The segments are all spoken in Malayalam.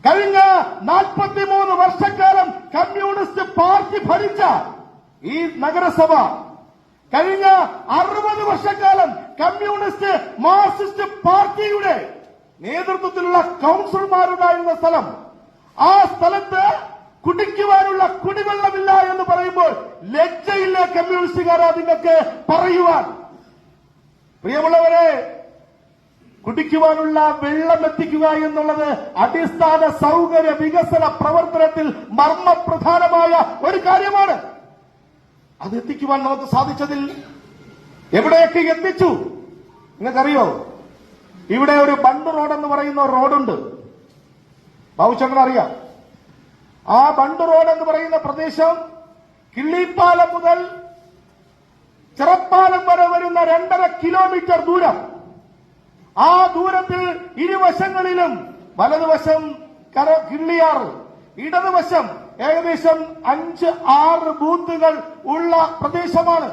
കഴിഞ്ഞ 43 വർഷക്കാലം കമ്മ്യൂണിസ്റ്റ് പാർട്ടി ഭരിച്ച ഈ നഗരസഭ കഴിഞ്ഞ 60 വർഷക്കാലം കമ്മ്യൂണിസ്റ്റ് മാർക്സിസ്റ്റ് പാർട്ടിയുടെ നേതൃത്വത്തിലുള്ള കൌൺസിലർമാരുണ്ടായിരുന്ന സ്ഥലം, ആ സ്ഥലത്ത് കുടിക്കുവാനുള്ള കുടിവെള്ളമില്ല എന്ന് പറയുമ്പോൾ ലജ്ജയില്ല കമ്മ്യൂണിസ്റ്റുകാരാ നിങ്ങൾക്ക് പറയുവാൻ? പ്രിയമുള്ളവരെ, കുടിക്കുവാനുള്ള വെള്ളം എത്തിക്കുക എന്നുള്ളത് അടിസ്ഥാന സൗകര്യ വികസന പ്രവർത്തനത്തിൽ മർമ്മപ്രധാനമായ ഒരു കാര്യമാണ്. അത് എത്തിക്കുവാൻ നമുക്ക് സാധിച്ചതിൽ എവിടെയൊക്കെ എത്തിച്ചു നിങ്ങൾക്കറിയോ? ഇവിടെ ഒരു ബണ്ട് റോഡ് എന്ന് പറയുന്ന ഒരു റോഡുണ്ട്, ബാബുച്ചേട്ടൻ അറിയാം. ആ ബണ്ട് റോഡ് എന്ന് പറയുന്ന പ്രദേശം കിള്ളിപ്പാലം മുതൽ ചെറപ്പാലം വരെ വരുന്ന 2.5 കിലോമീറ്റർ ദൂരം. ആ ദൂരത്തിൽ ഇരുവശങ്ങളിലും വലതുവശം കിള്ളിയാറ്, ഇടതുവശം ഏകദേശം 5-6 ബൂത്തുകൾ ഉള്ള പ്രദേശമാണ്.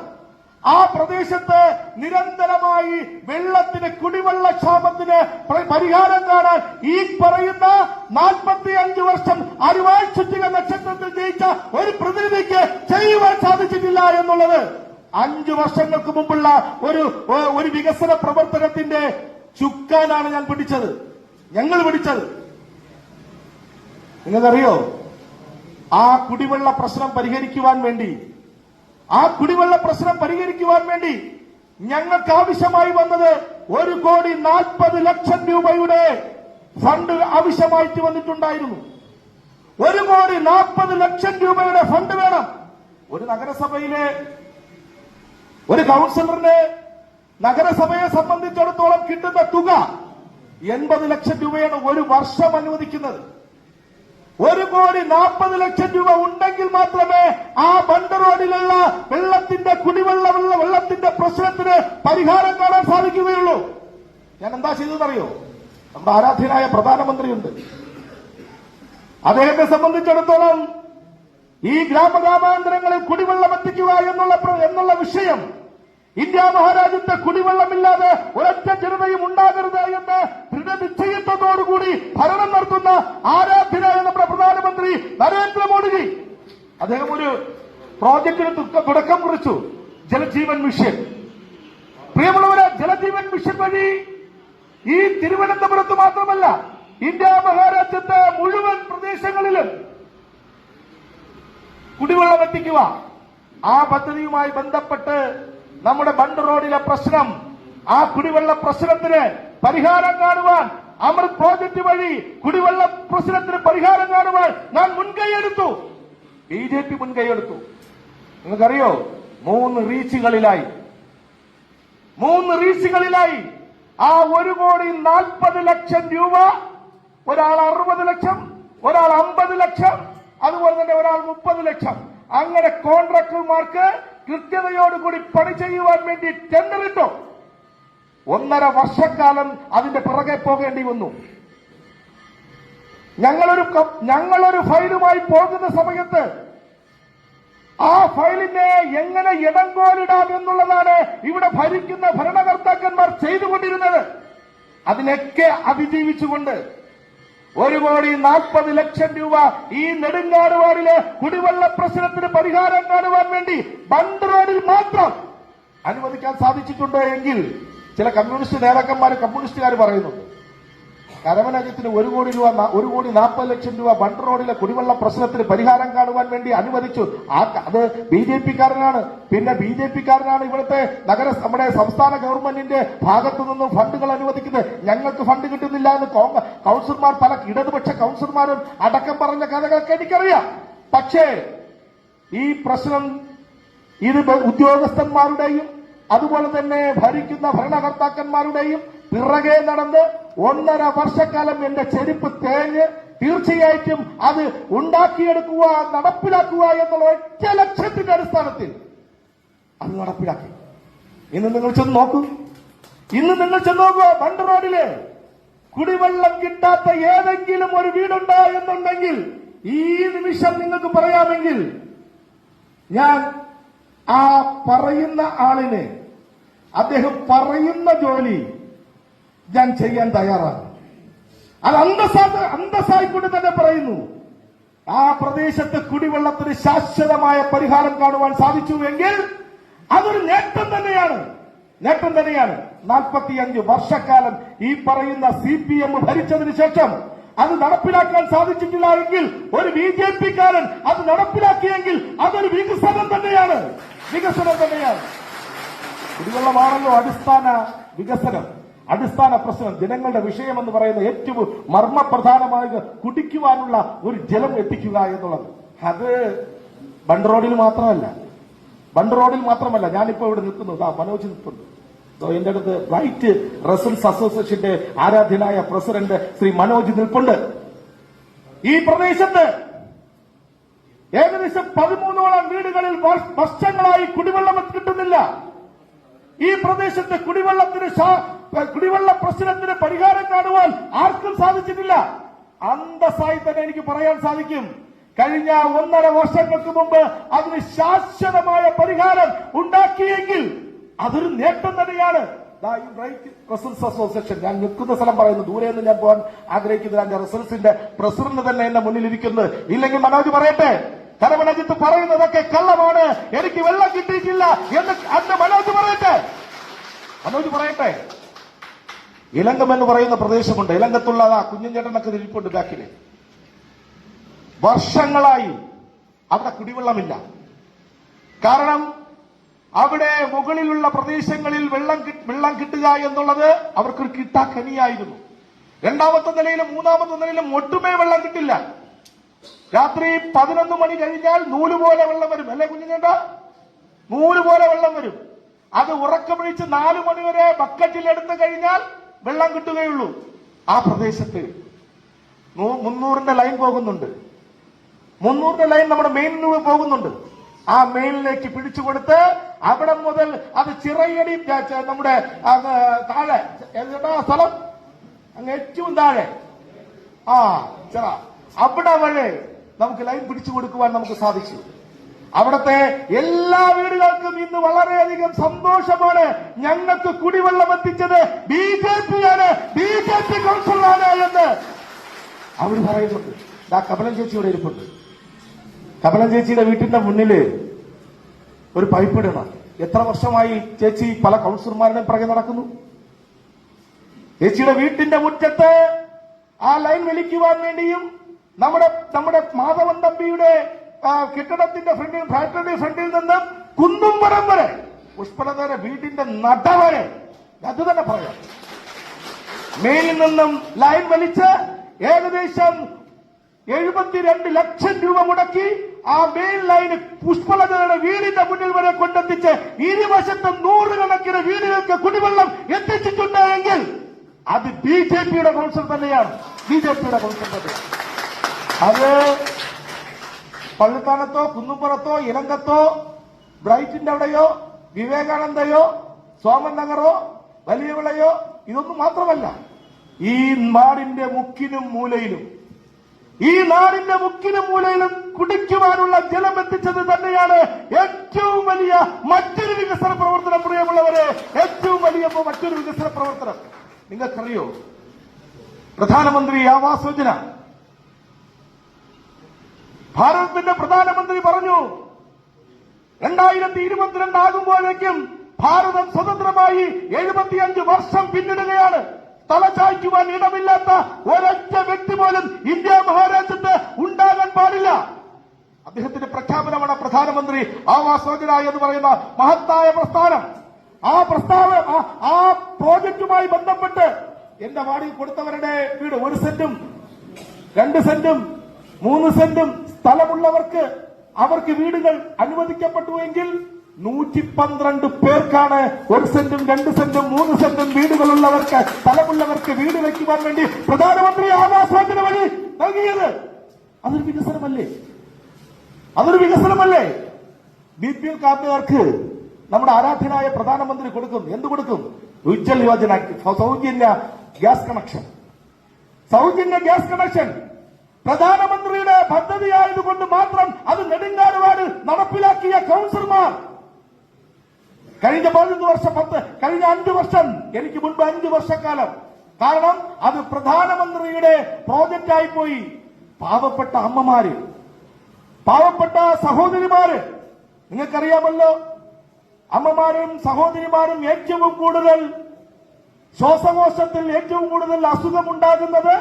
ആ പ്രദേശത്ത് നിരന്തരമായി വെള്ളത്തിന്, കുടിവെള്ളക്ഷാമത്തിന് പരിഹാരം കാണാൻ ഈ പറയുന്ന 45 വർഷം അരിവാൾ ചുറ്റിക നക്ഷത്രത്തിൽ ജയിച്ച ഒരു പ്രതിനിധിക്ക് ചെയ്യുവാൻ സാധിച്ചിട്ടില്ല എന്നുള്ളത് 5 വർഷങ്ങൾക്ക് മുമ്പുള്ള ഒരു വികസന പ്രവർത്തനത്തിന്റെ ചുക്കാനാണ് ഞങ്ങൾ പിടിച്ചത്. നിങ്ങൾക്കറിയോ, ആ കുടിവെള്ള പ്രശ്നം പരിഹരിക്കുവാൻ വേണ്ടി ഞങ്ങൾക്ക് ആവശ്യമായി വന്നത് 1,40,00,000 രൂപയുടെ ഫണ്ട് ആവശ്യമായിട്ട് വന്നിട്ടുണ്ടായിരുന്നു. 1,40,00,000 രൂപയുടെ ഫണ്ട് വേണം. ഒരു നഗരസഭയിലെ ഒരു കൌൺസിലറിന് നഗരസഭയെ സംബന്ധിച്ചിടത്തോളം കിട്ടുന്ന തുക 80 ലക്ഷം രൂപയാണ് ഒരു വർഷം അനുവദിക്കുന്നത്. 1,40,00,000 രൂപ ഉണ്ടെങ്കിൽ മാത്രമേ ആ ബണ്ട് റോഡിലുള്ള വെള്ളത്തിന്റെ പ്രശ്നത്തിന് പരിഹാരം കാണാൻ സാധിക്കുകയുള്ളൂ. ഞാൻ എന്താ ചെയ്തതെന്നറിയോ? നമ്മുടെ ആരാധ്യനായ പ്രധാനമന്ത്രിയുണ്ട്. അദ്ദേഹത്തെ സംബന്ധിച്ചിടത്തോളം ഈ ഗ്രാമഗ്രാമാന്തരങ്ങളിൽ കുടിവെള്ളം എത്തിക്കുക എന്നുള്ള വിഷയം, ഇന്ത്യ മഹാരാജ്യത്തെ കുടിവെള്ളമില്ലാതെ ഒരൊറ്റ ജനതയും ഉണ്ടാകരുത് എന്ന് ദൃഢനിശ്ചയത്തോടുകൂടി ഭരണം നടത്തുന്ന ആരാധ്യനായ നമ്മുടെ പ്രധാനമന്ത്രി നരേന്ദ്രമോദിജി, അദ്ദേഹം ഒരു പ്രോജക്റ്റിന് തുടക്കം കുറിച്ചു, ജലജീവൻ മിഷൻ. പ്രിയമുള്ളവരെ, ജലജീവൻ മിഷൻ വഴി ഈ തിരുവനന്തപുരത്ത് മാത്രമല്ല, ഇന്ത്യ മഹാരാജ്യത്തെ മുഴുവൻ പ്രദേശങ്ങളിലും കുടിവെള്ളം എത്തിക്കുക. ആ പദ്ധതിയുമായി ബന്ധപ്പെട്ട് നമ്മുടെ ബണ്ട് റോഡിലെ പ്രശ്നം, ആ കുടിവെള്ള പ്രശ്നത്തിന് പരിഹാരം കാണുവാൻ, അമൃത് പ്രോജക്ട് വഴി കുടിവെള്ള പ്രശ്നത്തിന് പരിഹാരം കാണുവാൻ ഞാൻ മുൻകൈയെടുത്തു, BJP മുൻകൈയെടുത്തു. നിങ്ങൾക്കറിയോ, 3 റീച്ചുകളിലായി ആ 1,40,00,000 രൂപ, ഒരാൾ 60 ലക്ഷം, ഒരാൾ 50 ലക്ഷം, അതുപോലെ തന്നെ ഒരാൾ 30 ലക്ഷം, അങ്ങനെ കോൺട്രാക്ടർമാർക്ക് കൃത്യതയോടുകൂടി പണി ചെയ്യുവാൻ വേണ്ടി ടെൻഡറിട്ടു. 1.5 വർഷക്കാലം അതിന്റെ പിറകെ പോകേണ്ടി വന്നു. ഞങ്ങളൊരു ഫയലുമായി പോകുന്ന സമയത്ത് ആ ഫയലിനെ എങ്ങനെ ഇടങ്കോലിടാം എന്നുള്ളതാണ് ഇവിടെ ഭരിക്കുന്ന ഭരണകർത്താക്കന്മാർ ചെയ്തുകൊണ്ടിരുന്നത്. അതിനൊക്കെ അതിജീവിച്ചുകൊണ്ട് 1,40,00,000 രൂപ ഈ നെടുങ്ങാട് വാർഡിലെ കുടിവെള്ള പ്രശ്നത്തിന് പരിഹാരം കാണുവാൻ വേണ്ടി ബണ്ട് റോഡിൽ മാത്രം അനുവദിക്കാൻ സാധിച്ചിട്ടുണ്ട് എങ്കിൽ ചില കമ്മ്യൂണിസ്റ്റ് നേതാക്കന്മാരും കമ്മ്യൂണിസ്റ്റുകാർ പറയുന്നുണ്ട്, കരമനകത്തിന് 1,40,00,000 രൂപ ബണ്ട് റോഡിലെ കുടിവെള്ള പ്രശ്നത്തിന് പരിഹാരം കാണുവാൻ വേണ്ടി അനുവദിച്ചു. അത് BJP-കാരനാണ്. പിന്നെ BJP-കാരനാണ് ഇവിടുത്തെ നമ്മുടെ സംസ്ഥാന ഗവൺമെന്റിന്റെ ഭാഗത്തു നിന്നും ഫണ്ടുകൾ അനുവദിക്കുന്നത്. ഞങ്ങൾക്ക് ഫണ്ട് കിട്ടുന്നില്ല എന്ന് കൌൺസിലർമാർ, പല ഇടതുപക്ഷ കൌൺസിലർമാരും അടക്കം പറഞ്ഞ കഥകളൊക്കെ എനിക്കറിയാം. പക്ഷേ ഈ പ്രശ്നം ഇത് ഉദ്യോഗസ്ഥന്മാരുടെയും അതുപോലെ തന്നെ ഭരിക്കുന്ന ഭരണകർത്താക്കന്മാരുടെയും പിറകെ നടന്ന് 1.5 വർഷക്കാലം എന്റെ ചെരുപ്പ് തേഞ്ഞ് തീർച്ചയായിട്ടും അത് ഉണ്ടാക്കിയെടുക്കുക, നടപ്പിലാക്കുക എന്നുള്ള ഒറ്റ ലക്ഷ്യത്തിന്റെ അടിസ്ഥാനത്തിൽ അത് നടപ്പിലാക്കി. ഇന്ന് നിങ്ങൾ ചെന്ന് നോക്കൂ, ബണ്ട് റോഡില് കുടിവെള്ളം കിട്ടാത്ത ഏതെങ്കിലും ഒരു വീടുണ്ട് എന്നുണ്ടെങ്കിൽ ഈ നിമിഷം നിങ്ങൾക്ക് പറയാമെങ്കിൽ ഞാൻ ആ പറയുന്ന ആളിന് അദ്ദേഹം പറയുന്ന ജോലി ഞാൻ ചെയ്യാൻ തയ്യാറാണ്. അത് അന്തസ്സായിക്കൊണ്ട് തന്നെ പറയുന്നു. ആ പ്രദേശത്ത് കുടിവെള്ളത്തിന് ശാശ്വതമായ പരിഹാരം കാണുവാൻ സാധിച്ചുവെങ്കിൽ അതൊരു നേട്ടം തന്നെയാണ്. 45 വർഷക്കാലം ഈ പറയുന്ന CPM ഭരിച്ചതിന് ശേഷം അത് നടപ്പിലാക്കാൻ സാധിച്ചിട്ടില്ല എങ്കിൽ, ഒരു BJP-കാരൻ അത് നടപ്പിലാക്കിയെങ്കിൽ അതൊരു വികസനം തന്നെയാണ്. കുടിവെള്ളമാണല്ലോ അടിസ്ഥാന വികസനം, അടിസ്ഥാന പ്രശ്നം. ജനങ്ങളുടെ വിഷയമെന്ന് പറയുന്ന ഏറ്റവും മർമ്മപ്രധാനമായ കുടിക്കുവാനുള്ള ഒരു ജലം എത്തിക്കുക എന്നുള്ളത്. അത് ബണ്ട് റോഡിൽ മാത്രമല്ല. ഞാനിപ്പോ ഇവിടെ നിൽക്കുന്നത് മനോജ് നിൽപ്പുണ്ട്. എന്റെ അടുത്ത് റൈറ്റ് റെസിഡൻസ് അസോസിയേഷന്റെ ആരാധ്യനായ പ്രസിഡന്റ് ശ്രീ മനോജ് നിൽപ്പുണ്ട്. ഈ പ്രദേശത്ത് ഏകദേശം 13ഓളം വീടുകളിൽ വർഷങ്ങളായി കുടിവെള്ളം കിട്ടുന്നില്ല. ഈ പ്രദേശത്ത് കുടിവെള്ള പ്രശ്നത്തിന് പരിഹാരം കാണുവാൻ ആർക്കും സാധിച്ചിട്ടില്ല. അന്തസ്സായി തന്നെ എനിക്ക് പറയാൻ സാധിക്കും, കഴിഞ്ഞ 1.5 വർഷങ്ങൾക്ക് മുമ്പ് അതിന് ശാശ്വതമായ പരിഹാരം ഉണ്ടാക്കിയെങ്കിൽ അതൊരു നേട്ടം തന്നെയാണ്. റെസിഡൻസ് അസോസിയേഷൻ, ഞാൻ നിൽക്കുന്ന സ്ഥലം പറയുന്നു, ദൂരെ നിന്ന് ഞാൻ പോകാൻ ആഗ്രഹിക്കുന്ന റെസിഡൻസിന്റെ പ്രസിഡന്റ് തന്നെ എന്റെ മുന്നിലിരിക്കുന്നത്. ഇല്ലെങ്കിൽ മനോജ് പറയട്ടെ, കരമനജിത്ത് പറയുന്നതൊക്കെ കള്ളമാണ്, എനിക്ക് വെള്ളം കിട്ടിയിട്ടില്ല എന്ന് അന്ന് മനോജ് പറയട്ടെ. ഇലങ്കം എന്ന് പറയുന്ന പ്രദേശമുണ്ട്. ഇലങ്കത്തുള്ള കുഞ്ഞുചേട്ടനൊക്കെ ഇരിപ്പുണ്ട് ബാക്കില്. വർഷങ്ങളായി അവിടെ കുടിവെള്ളമില്ല. കാരണം അവിടെ മുകളിലുള്ള പ്രദേശങ്ങളിൽ വെള്ളം കിട്ടുക എന്നുള്ളത് അവർക്കൊരു കിട്ടാക്കനിയായിരുന്നു. 2ാമത്തെ നിലയിലും 3ാമത്തെ നിലയിലും ഒട്ടുമേ വെള്ളം കിട്ടില്ല. രാത്രി 11 മണി കഴിഞ്ഞാൽ നൂല് പോലെ വെള്ളം വരും, അല്ലേ കുഞ്ഞുചേട്ടാ? നൂല് പോലെ വെള്ളം വരും. അത് ഉറക്കമൊഴിച്ച് 4 മണി വരെ ബക്കറ്റിലെടുത്ത് കഴിഞ്ഞാൽ വെള്ളം കിട്ടുകയുള്ളൂ. ആ പ്രദേശത്ത് 300ന്റെ ലൈൻ പോകുന്നുണ്ട്. 300ന്റെ ലൈൻ നമ്മുടെ മെയിനിൽ പോകുന്നുണ്ട്. ആ മെയിനിലേക്ക് പിടിച്ചു കൊടുത്ത് അവിടെ മുതൽ അത് ചിറയടി നമ്മുടെ താഴെ സ്ഥലം അങ്ങ് ഏറ്റവും താഴെ ചിറ അവിടെ വഴി നമുക്ക് ലൈൻ പിടിച്ചു കൊടുക്കുവാൻ നമുക്ക് സാധിച്ചു. അവിടുത്തെ എല്ലാ വീടുകൾക്കും ഇന്ന് വളരെയധികം സന്തോഷമാണ്. ഞങ്ങൾക്ക് കുടിവെള്ളം എത്തിച്ചത് BJP-യാണ്, BJP കൗൺസിലറാണ് എന്ന് അവർ പറയുന്നുണ്ട്. കമലം ചേച്ചിയുടെ ഇരിപ്പുണ്ട്. കമലം ചേച്ചിയുടെ വീട്ടിന്റെ മുന്നില് ഒരു പൈപ്പ് ഇടണം. എത്ര വർഷമായി ചേച്ചി പല കൗൺസിലർമാരുടെയും പിറകെ നടക്കുന്നു. ചേച്ചിയുടെ വീട്ടിന്റെ മുറ്റത്ത് ആ ലൈൻ വലിക്കുവാൻ വേണ്ടിയും നമ്മുടെ മാധവൻ തമ്പിയുടെ കെട്ടിടത്തിന്റെ ഫ്രണ്ടിൽ, ഫാക്ടറിയുടെ ഫ്രണ്ടിൽ നിന്നും കുന്നുംപുറം വരെ, പുഷ്പലതയുടെ വീടിന്റെ നട വരെ, അത് തന്നെ പറയാം, മേലിൽ നിന്നും ലൈൻ വലിച്ച് ഏകദേശം 72 ലക്ഷം രൂപ മുടക്കി ആ മെയിൻ ലൈന് പുഷ്പലതയുടെ വീടിന്റെ മുന്നിൽ വരെ കൊണ്ടെത്തിച്ച് ഇരുവശത്തും 100 കണക്കിന് വീടുകൾക്ക് കുടിവെള്ളം എത്തിച്ചിട്ടുണ്ട് എങ്കിൽ അത് BJP-യുടെ കൗൺസിൽ തന്നെയാണ്. അത് പള്ളിത്താനത്തോ കുന്നുംപുറത്തോ ഇലങ്കത്തോ ബ്രൈറ്റിന്റെ അവിടെയോ വിവേകാനന്ദയോ സോമൻ നഗറോ വലിയ വിളയോ ഇതൊന്നും മാത്രമല്ല. ഈ നാടിന്റെ മുക്കിനും മൂലയിലും കുടിക്കുവാനുള്ള ജലം എത്തിച്ചത് തന്നെയാണ് ഏറ്റവും വലിയ മറ്റൊരു വികസന പ്രവർത്തനം. പ്രിയമുള്ളവരെ, ഏറ്റവും വലിയ മറ്റൊരു വികസന പ്രവർത്തനം നിങ്ങൾക്കറിയോ? പ്രധാനമന്ത്രി ആവാസ് യോജന. ഭാരതത്തിന്റെ പ്രധാനമന്ത്രി പറഞ്ഞു 2022 ആകുമ്പോഴേക്കും ഭാരതം സ്വതന്ത്രമായി 75 വർഷം പിന്നിടുകയാണ്. തലചായ്ക്കുവാൻ ഇടമില്ലാത്ത ഒരൊറ്റ വ്യക്തി പോലും ഇന്ത്യ മഹാരാജ്യത്ത് ഉണ്ടാകാൻ പാടില്ല. അദ്ദേഹത്തിന്റെ പ്രഖ്യാപനമാണ് പ്രധാനമന്ത്രി ആവാസ് യോജന എന്ന് പറയുന്ന മഹത്തായ പ്രസ്ഥാനം. ആ പ്രോജക്റ്റുമായി ബന്ധപ്പെട്ട് എന്റെ വാർഡിൽ കൊടുത്തവരുടെ വീട് 1 സെന്റും 2 സെന്റും 3 സെന്റും സ്ഥലമുള്ളവർക്ക് അവർക്ക് വീടുകൾ അനുവദിക്കപ്പെട്ടുവെങ്കിൽ 112 പേർക്കാണ് 1 സെന്റും 2 സെന്റും 3 സെന്റും വീടുകളുള്ളവർക്ക്, സ്ഥലമുള്ളവർക്ക് വീട് വയ്ക്കുവാൻ വേണ്ടി പ്രധാനമന്ത്രി ആവാസ് യോജന വഴി നൽകിയത്. അതൊരു വികസനമല്ലേ? BPL കാർഡുകാർക്ക് നമ്മുടെ ആരാധ്യനായ പ്രധാനമന്ത്രി കൊടുക്കും. എന്ത് കൊടുക്കും? ഉജ്ജൽ യോജന, സൗജന്യ ഗ്യാസ് കണക്ഷൻ. പ്രധാനമന്ത്രിയുടെ പദ്ധതിയായതുകൊണ്ട് മാത്രം അത് നെടുങ്കാടുവാട് നടപ്പിലാക്കിയ കൗൺസിലർമാർ കഴിഞ്ഞ 5 വർഷം, എനിക്ക് മുൻപ് 5 വർഷക്കാലം കാരണം അത് പ്രധാനമന്ത്രിയുടെ പ്രോജക്റ്റായി പോയി. പാവപ്പെട്ട അമ്മമാര്, പാവപ്പെട്ട സഹോദരിമാര്, നിങ്ങൾക്കറിയാമല്ലോ, അമ്മമാരും സഹോദരിമാരും ഏറ്റവും കൂടുതൽ ശ്വാസകോശത്തിൽ ഏറ്റവും കൂടുതൽ അസുഖമുണ്ടാകുന്നത്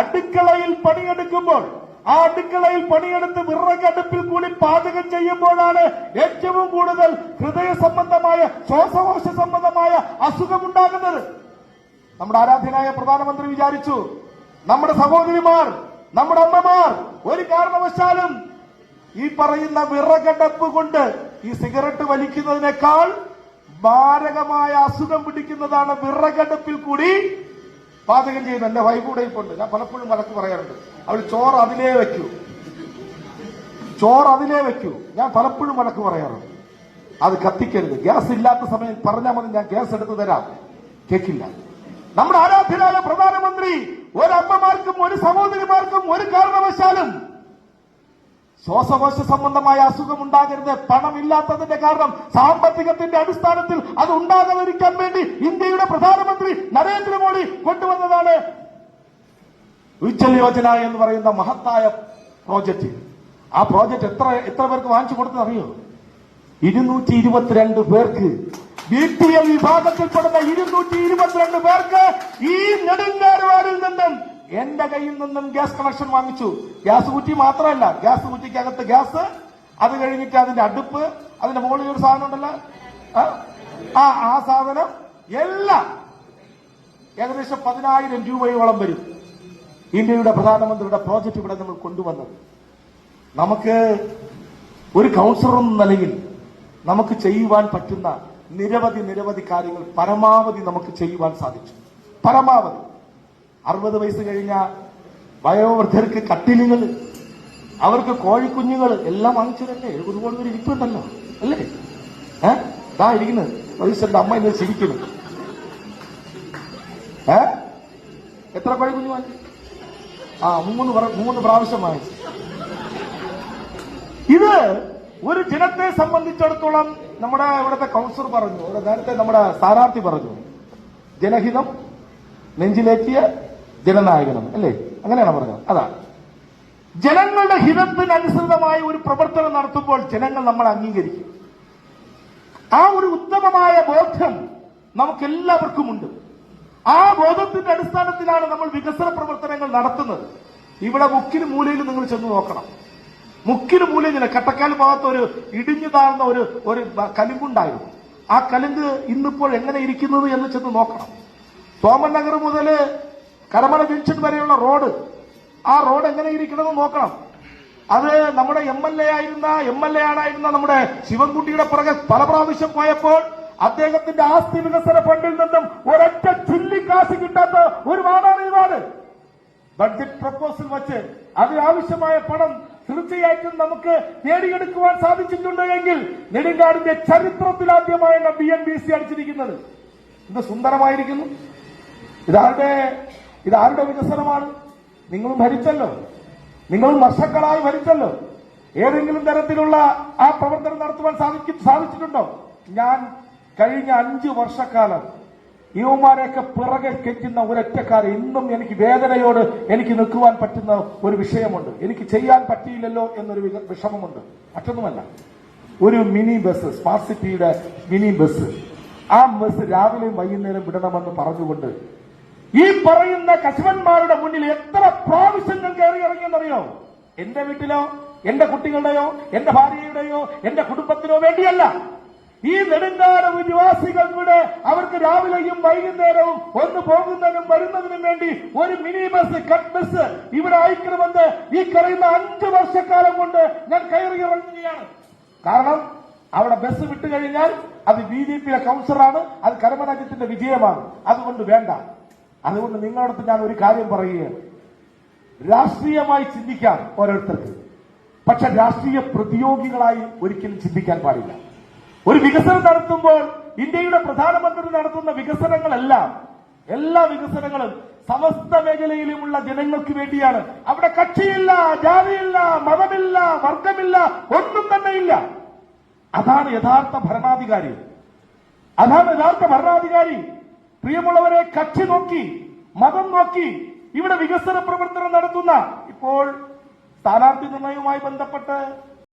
അടുക്കളയിൽ പണിയെടുക്കുമ്പോൾ, ആ അടുക്കളയിൽ പണിയെടുത്ത് വിറകടുപ്പിൽ കൂടി പാചകം ചെയ്യുമ്പോഴാണ് ഏറ്റവും കൂടുതൽ ഹൃദയ സംബന്ധമായ ശ്വാസകോശ സംബന്ധമായ അസുഖമുണ്ടാകുന്നത്. നമ്മുടെ ആരാധ്യനായ പ്രധാനമന്ത്രി വിചാരിച്ചു, നമ്മുടെ സഹോദരിമാർ, നമ്മുടെ അമ്മമാർ ഒരു കാരണവശാലും ഈ പറയുന്ന വിറകടുപ്പ് കൊണ്ട് ഈ സിഗരറ്റ് വലിക്കുന്നതിനേക്കാൾ മാരകമായ അസുഖം പിടിക്കുന്നതാണ് വിറകടുപ്പിൽ കൂടി പാചകം ചെയ്യുന്നത്. എന്റെ വൈഫ് കൂടെ ഇപ്പുണ്ട്, ഞാൻ പലപ്പോഴും വഴക്ക് പറയാറുണ്ട്. അവൾ ചോറ് അതിലേ വെക്കൂ, ചോറ് അതിലേ വെക്കൂ. ഞാൻ പലപ്പോഴും വഴക്ക് പറയാറുണ്ട്, അത് കത്തിക്കരുത്. ഗ്യാസ് ഇല്ലാത്ത സമയം പറഞ്ഞാൽ മതി, ഞാൻ ഗ്യാസ് എടുത്തു തരാം. കേൾക്കില്ല. നമ്മുടെ ആരാധ്യനായ പ്രധാനമന്ത്രി ഒരമ്മമാർക്കും ഒരു സഹോദരിമാർക്കും ഒരു കാരണവശാലും ശ്വാസകോശ സംബന്ധമായ അസുഖം ഉണ്ടാകരുത്. പണമില്ലാത്തതിന്റെ കാരണം സാമ്പത്തികത്തിന്റെ അടിസ്ഥാനത്തിൽ അത് ഉണ്ടാകാതിരിക്കാൻ വേണ്ടി ഇന്ത്യയുടെ പ്രധാനമന്ത്രി നരേന്ദ്രമോദി കൊണ്ടുവന്നതാണ് ഉജ്ജ്വല യോജന എന്ന് പറയുന്ന മഹത്തായ പ്രോജക്റ്റ്. ആ പ്രോജക്റ്റ് എത്ര പേർക്ക് വാങ്ങിച്ചു കൊടുത്തത് അറിയോ? 222 പേർക്ക്, BPL വിഭാഗത്തിൽപ്പെടുന്ന 222 പേർക്ക് ഈ നെടുങ്കാടുവാടിൽ നിന്നും എന്റെ കയ്യിൽ നിന്നും ഗ്യാസ് കണക്ഷൻ വാങ്ങിച്ചു. ഗ്യാസ് കുറ്റി മാത്രമല്ല, ഗ്യാസ് കുറ്റിക്കകത്ത് ഗ്യാസ്, അത് കഴിഞ്ഞിട്ട് അതിന്റെ അടുപ്പ്, അതിന്റെ മുകളിൽ ഒരു സാധനം ഉണ്ടല്ലോ, ആ സാധനം എല്ലാം ഏകദേശം 10,000 രൂപയോളം വരും. ഇന്ത്യയുടെ പ്രധാനമന്ത്രിയുടെ പ്രോജക്റ്റ് ഇവിടെ നമ്മൾ കൊണ്ടുവന്നത്. നമുക്ക് ഒരു കൗൺസിലർ എന്ന നിലയിൽ നമുക്ക് ചെയ്യുവാൻ പറ്റുന്ന നിരവധി കാര്യങ്ങൾ പരമാവധി നമുക്ക് ചെയ്യുവാൻ സാധിച്ചു. പരമാവധി 60 വയസ്സ് കഴിഞ്ഞ വയോവൃദ്ധർക്ക് കട്ടിലുകൾ, അവർക്ക് കോഴിക്കുഞ്ഞുങ്ങൾ എല്ലാം വാങ്ങിച്ചതല്ലേ? ഒരുപാട് പേര് ഇരിപ്പുണ്ടല്ലോ അല്ലേ? ദാ ഇരിക്കുന്നത് വയസ്സുണ്ട്, അമ്മ ഇന്ന് ചിരിക്കുന്നു. എത്ര കോഴിക്കുഞ്ഞു വാങ്ങിച്ചു? 3 പ്രാവശ്യം വാങ്ങിച്ചു. ഇത് ഒരു ജനത്തെ സംബന്ധിച്ചിടത്തോളം നമ്മുടെ ഇവിടുത്തെ കൗൺസിലർ പറഞ്ഞു, നേരത്തെ നമ്മുടെ സ്ഥാനാർത്ഥി പറഞ്ഞു, ജനഹിതം നെഞ്ചിലേറ്റിയ ജനനായകനം അല്ലേ? അങ്ങനെയാണ് പറഞ്ഞത്. അതാണ് ജനങ്ങളുടെ ഹിതത്തിനനുസൃതമായ ഒരു പ്രവർത്തനം നടത്തുമ്പോൾ ജനങ്ങൾ നമ്മൾ അംഗീകരിക്കും. ആ ഒരു ഉത്തമമായ ബോധ്യം നമുക്കെല്ലാവർക്കുമുണ്ട്. ആ ബോധത്തിന്റെ അടിസ്ഥാനത്തിലാണ് നമ്മൾ വികസന പ്രവർത്തനങ്ങൾ നടത്തുന്നത്. ഇവിടെ മുക്കിന് മൂലയിൽ നിങ്ങൾ ചെന്ന് നോക്കണം. മുക്കിന് മൂലയിൽ കട്ടക്കാൽ ഭാഗത്ത് ഒരു ഇടിഞ്ഞു താഴ്ന്ന ഒരു കലുങ്കുണ്ടായിരുന്നു. ആ കലുങ്ക് ഇന്നിപ്പോൾ എങ്ങനെ ഇരിക്കുന്നത് എന്ന് ചെന്ന് നോക്കണം. സോമൻ നഗർ മുതൽ കരമന ജംഗ്ഷൻ വരെയുള്ള റോഡ്, ആ റോഡ് എങ്ങനെ ഇരിക്കണമെന്ന് നോക്കണം. അത് നമ്മുടെ എം എൽ എ ആണായിരുന്ന നമ്മുടെ ശിവൻകുട്ടിയുടെ പുറകെ പല പ്രാവശ്യം പോയപ്പോൾ അദ്ദേഹത്തിന്റെ ആസ്തി വികസന ഫണ്ടിൽ നിന്നും ഒരൊറ്റ ചുല്ലിക്കാശ് കിട്ടാത്ത ഒരു വാർഡാണ് ഈ വാർഡ്. ബഡ്ജറ്റ് പ്രപ്പോസൽ വെച്ച് അതിനാവശ്യമായ പണം തീർച്ചയായിട്ടും നമുക്ക് നേടിയെടുക്കുവാൻ സാധിച്ചിട്ടുണ്ട് എങ്കിൽ നെടുങ്കാടിന്റെ ചരിത്രത്തിലാദ്യമായാണ് BNBC അടിച്ചിരിക്കുന്നത്. ഇത് സുന്ദരമായിരിക്കുന്നു. ഇതാരുടെ വികസനമാണ്? നിങ്ങളും ഭരിച്ചല്ലോ, നിങ്ങളും വർഷങ്ങളായി ഭരിച്ചല്ലോ. ഏതെങ്കിലും തരത്തിലുള്ള ആ പ്രവർത്തനം നടത്തുവാൻ സാധിച്ചിട്ടുണ്ടോ? ഞാൻ കഴിഞ്ഞ 5 വർഷക്കാലം യുവമാരെയൊക്കെ പിറകെ കെറ്റുന്ന ഒരൊറ്റക്കാരൻ ഇന്നും എനിക്ക് വേദനയോട് എനിക്ക് നിൽക്കുവാൻ പറ്റുന്ന ഒരു വിഷയമുണ്ട്. എനിക്ക് ചെയ്യാൻ പറ്റിയില്ലല്ലോ എന്നൊരു വിഷമമുണ്ട്. മറ്റൊന്നുമല്ല, ഒരു മിനി ബസ്, സ്മാർട്ട് സിറ്റിയുടെ മിനി ബസ്, ആ ബസ് രാവിലെയും വൈകുന്നേരം വിടണമെന്ന് പറഞ്ഞുകൊണ്ട് ഈ പറയുന്ന കശവന്മാരുടെ മുന്നിൽ എത്ര പ്രാവശ്യം ഞാൻ കയറി ഇറങ്ങിയെന്നറിയോ? എന്റെ വീട്ടിലോ എന്റെ കുട്ടികളുടെയോ എന്റെ ഭാര്യയുടെയോ എന്റെ കുടുംബത്തിനോ വേണ്ടിയല്ല. ഈ നെടുങ്കാട് നിവാസികൾക്കൂടെ അവർക്ക് രാവിലെയും വൈകുന്നേരവും ഒന്ന് പോകുന്നതിനും വരുന്നതിനും വേണ്ടി ഒരു മിനി ബസ്, കട്ട് ബസ് ഇവിടെ അയക്കണമെന്ന് ഈ കഴിയുന്ന 5 വർഷക്കാലം കൊണ്ട് ഞാൻ കയറി ഇറങ്ങുകയാണ്. കാരണം അവിടെ ബസ് വിട്ടുകഴിഞ്ഞാൽ അത് BJPയുടെ കൗൺസിലറാണ്, അത് കരമരാജ്യത്തിന്റെ വിജയമാണ്. അതുകൊണ്ട് വേണ്ട. അതുകൊണ്ട് നിങ്ങളടുത്ത് ഞാൻ ഒരു കാര്യം പറയുകയാണ്. രാഷ്ട്രീയമായി ചിന്തിക്കാം ഓരോരുത്തർക്ക്, പക്ഷെ രാഷ്ട്രീയ പ്രതിയോഗികളായി ഒരിക്കലും ചിന്തിക്കാൻ പാടില്ല. ഒരു വികസനം നടത്തുമ്പോൾ ഇന്ത്യയുടെ പ്രധാനമന്ത്രി നടത്തുന്ന വികസനങ്ങളെല്ലാം, എല്ലാ വികസനങ്ങളും സമസ്ത മേഖലയിലുമുള്ള ജനങ്ങൾക്ക് വേണ്ടിയാണ്. അവിടെ കക്ഷിയില്ല, ജാതിയില്ല, മതമില്ല, വർഗമില്ല, ഒന്നും തന്നെയില്ല. അതാണ് യഥാർത്ഥ ഭരണാധികാരി. പ്രിയമുള്ളവരെ, കക്ഷി നോക്കി മതം നോക്കി ഇവിടെ വികസന പ്രവർത്തനം നടത്തുന്ന ഇപ്പോൾ സ്ഥാനാർത്ഥി നിർണയവുമായി ബന്ധപ്പെട്ട്